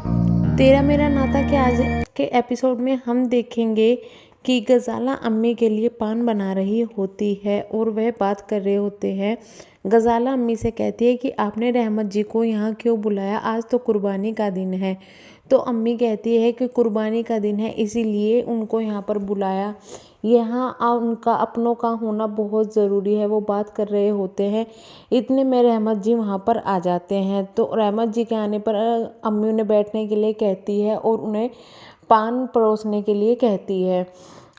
तेरा मेरा नाता के आज के एपिसोड में हम देखेंगे कि गज़ाला अम्मी के लिए पान बना रही होती है और वह बात कर रहे होते हैं। गज़ाला अम्मी से कहती है कि आपने रहमत जी को यहाँ क्यों बुलाया, आज तो कुर्बानी का दिन है। तो अम्मी कहती है कि कुर्बानी का दिन है इसीलिए उनको यहाँ पर बुलाया। यहाँ उनका अपनों का होना बहुत ज़रूरी है, वो बात कर रहे होते हैं। इतने में रहमत जी वहाँ पर आ जाते हैं। तो रहमत जी के आने पर अम्मी उन्हें बैठने के लिए कहती है और उन्हें पान परोसने के लिए कहती है।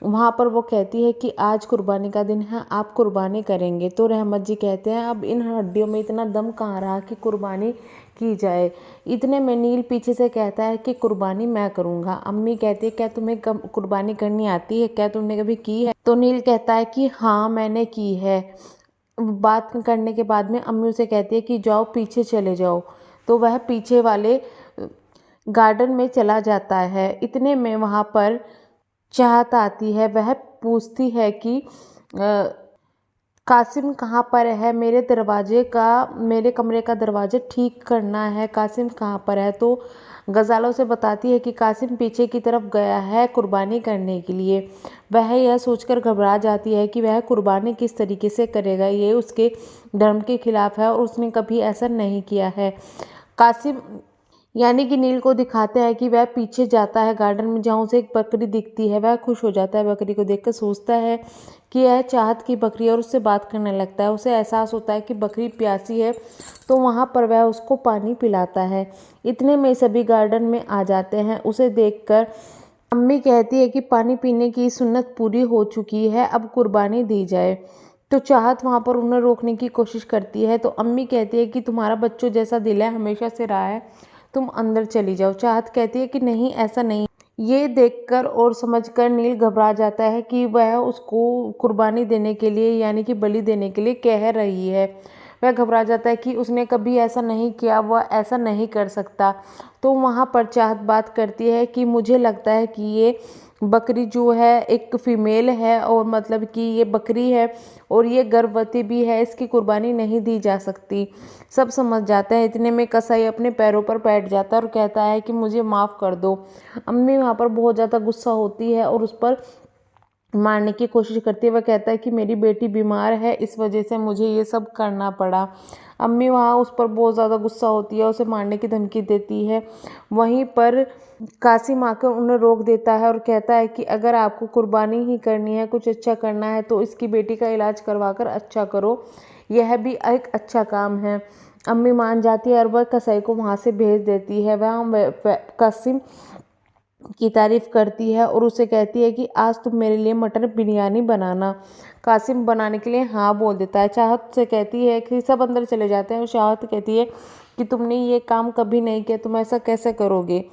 वहाँ पर वो कहती है कि आज कुर्बानी का दिन है, आप कुर्बानी करेंगे। तो रहमत जी कहते हैं अब इन हड्डियों में इतना दम कहाँ रहा कि कुर्बानी की जाए। इतने में नील पीछे से कहता है कि कुर्बानी मैं करूँगा। अम्मी कहती है क्या तुम्हें कुर्बानी करनी आती है, क्या तुमने कभी की है? तो नील कहता है कि हाँ मैंने की है। बात करने के बाद में अम्मी उसे कहती है कि जाओ पीछे चले जाओ। तो वह पीछे वाले गार्डन में चला जाता है। इतने में वहाँ पर चाहत आती है, वह पूछती है कि कासिम कहाँ पर है, मेरे कमरे का दरवाज़ा ठीक करना है, कासिम कहाँ पर है? तो गज़ाला उसे बताती है कि कासिम पीछे की तरफ गया है कुर्बानी करने के लिए। वह यह सोचकर घबरा जाती है कि वह कुर्बानी किस तरीके से करेगा, ये उसके धर्म के खिलाफ है और उसने कभी ऐसा नहीं किया है। कासिम यानी कि नील को दिखाते हैं कि वह पीछे जाता है गार्डन में, जहाँ उसे एक बकरी दिखती है। वह खुश हो जाता है बकरी को देखकर, सोचता है कि यह चाहत की बकरी है और उससे बात करने लगता है। उसे एहसास होता है कि बकरी प्यासी है, तो वहाँ पर वह उसको पानी पिलाता है। इतने में सभी गार्डन में आ जाते हैं। उसे देखकर अम्मी कहती है कि पानी पीने की सुन्नत पूरी हो चुकी है, अब कुर्बानी दी जाए। तो चाहत वहाँ पर उन्हें रोकने की कोशिश करती है। तो अम्मी कहती है कि तुम्हारा बच्चों जैसा दिल है, हमेशा से रहा है, तुम अंदर चली जाओ। चाहत कहती है कि नहीं ऐसा नहीं। ये देखकर और समझकर नील घबरा जाता है कि वह उसको कुर्बानी देने के लिए यानी कि बलि देने के लिए कह रही है। वह घबरा जाता है कि उसने कभी ऐसा नहीं किया, वह ऐसा नहीं कर सकता। तो वहाँ पर चाहत बात करती है कि मुझे लगता है कि ये बकरी जो है एक फीमेल है और मतलब कि ये बकरी है और ये गर्भवती भी है, इसकी कुर्बानी नहीं दी जा सकती। सब समझ जाते हैं। इतने में कसाई अपने पैरों पर बैठ जाता है और कहता है कि मुझे माफ़ कर दो। अम्मी वहाँ पर बहुत ज़्यादा गुस्सा होती है और उस पर मारने की कोशिश करती है। वह कहता है कि मेरी बेटी बीमार है, इस वजह से मुझे ये सब करना पड़ा। अम्मी वहाँ उस पर बहुत ज़्यादा गुस्सा होती है, उसे मारने की धमकी देती है। वहीं पर कासिम आकर उन्हें रोक देता है और कहता है कि अगर आपको कुर्बानी ही करनी है, कुछ अच्छा करना है तो इसकी बेटी का इलाज करवा कर अच्छा करो, यह भी एक अच्छा काम है। अम्मी मान जाती है और वह कसाई को वहाँ से भेज देती है। वह कासिम की तारीफ करती है और उसे कहती है कि आज तुम मेरे लिए मटन बिरयानी बनाना। कासिम बनाने के लिए हाँ बोल देता है। चाहत से कहती है कि सब अंदर चले जाते हैं और चाहत कहती है कि तुमने ये काम कभी नहीं किया, तुम ऐसा कैसे करोगे?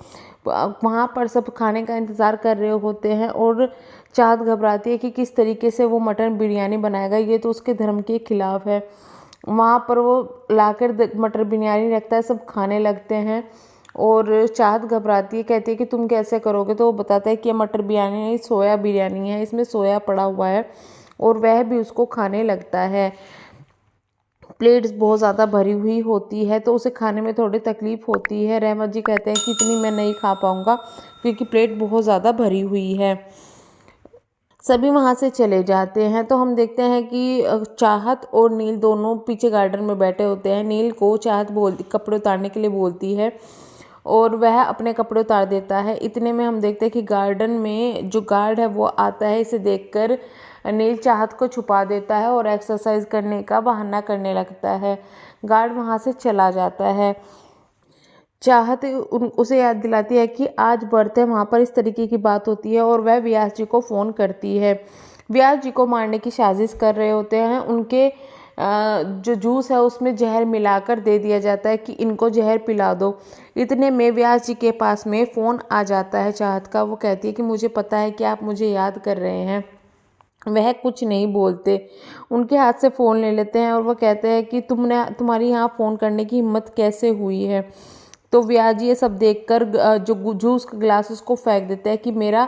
वहाँ पर सब खाने का इंतज़ार कर रहे होते हैं और चाहत घबराती है कि किस तरीके से वो मटन बिरयानी बनाएगा, ये तो उसके धर्म के खिलाफ है। वहाँ पर वो लाकर मटर बिरयानी रखता है, सब खाने लगते हैं और चाहत घबराती है, कहती है कि तुम कैसे करोगे? तो वो बताता है कि ये मटर बिरयानी नहीं, सोया बिरयानी है, इसमें सोया पड़ा हुआ है और वह भी उसको खाने लगता है। प्लेट्स बहुत ज़्यादा भरी हुई होती है तो उसे खाने में थोड़ी तकलीफ़ होती है। रहमत जी कहते हैं कि इतनी मैं नहीं खा पाऊँगा क्योंकि प्लेट बहुत ज़्यादा भरी हुई है। सभी वहाँ से चले जाते हैं। तो हम देखते हैं कि चाहत और नील दोनों पीछे गार्डन में बैठे होते हैं। नील को चाहत कपड़े उतारने के लिए बोलती है और वह अपने कपड़े उतार देता है। इतने में हम देखते हैं कि गार्डन में जो गार्ड है वो आता है। इसे देखकर नील चाहत को छुपा देता है और एक्सरसाइज करने का बहाना करने लगता है। गार्ड वहाँ से चला जाता है। चाहत उसे याद दिलाती है कि आज बर्थ है, वहाँ पर इस तरीके की बात होती है और वह व्यास जी को फ़ोन करती है। व्यास जी को मारने की साजिश कर रहे होते हैं। उनके जो जूस है उसमें जहर मिलाकर दे दिया जाता है कि इनको जहर पिला दो। इतने में व्यास जी के पास में फ़ोन आ जाता है चाहत का। वो कहती है कि मुझे पता है कि आप मुझे याद कर रहे हैं। वह कुछ नहीं बोलते, उनके हाथ से फ़ोन ले लेते हैं और वो कहते हैं कि तुम्हारी यहाँ फ़ोन करने की हिम्मत कैसे हुई है? तो व्यास जी ये सब देखकर जो जूस का ग्लास उसको फेंक देते हैं कि मेरा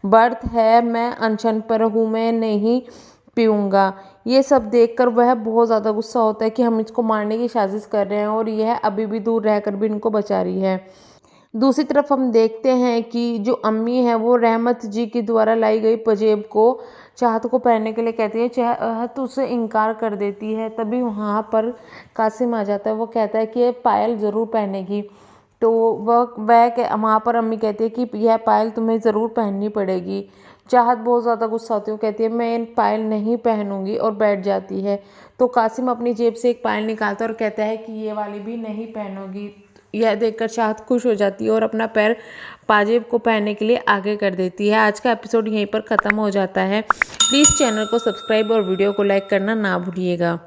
बर्थ है, मैं अनशन पर हूँ, मैं नहीं पीऊँगा। ये सब देखकर वह बहुत ज़्यादा गुस्सा होता है कि हम इसको मारने की साजिश कर रहे हैं और यह अभी भी दूर रहकर भी इनको बचा रही है। दूसरी तरफ हम देखते हैं कि जो अम्मी है वो रहमत जी के द्वारा लाई गई पजेब को चाहत को पहनने के लिए कहती है। चाहत उसे इनकार कर देती है। तभी वहाँ पर कासिम आ जाता है। वो कहता है कि ये पायल ज़रूर पहनेगी। तो वहाँ पर अम्मी कहती है कि यह पायल तुम्हें ज़रूर पहननी पड़ेगी। चाहत बहुत ज़्यादा गुस्सा होती है। वो कहती है मैं इन पायल नहीं पहनूंगी और बैठ जाती है। तो कासिम अपनी जेब से एक पायल निकालता है और कहता है कि ये वाली भी नहीं पहनोगी। यह देखकर चाहत खुश हो जाती है और अपना पैर पाजेब को पहनने के लिए आगे कर देती है। आज का एपिसोड यहीं पर ख़त्म हो जाता है। प्लीज़ चैनल को सब्सक्राइब और वीडियो को लाइक करना ना भूलिएगा।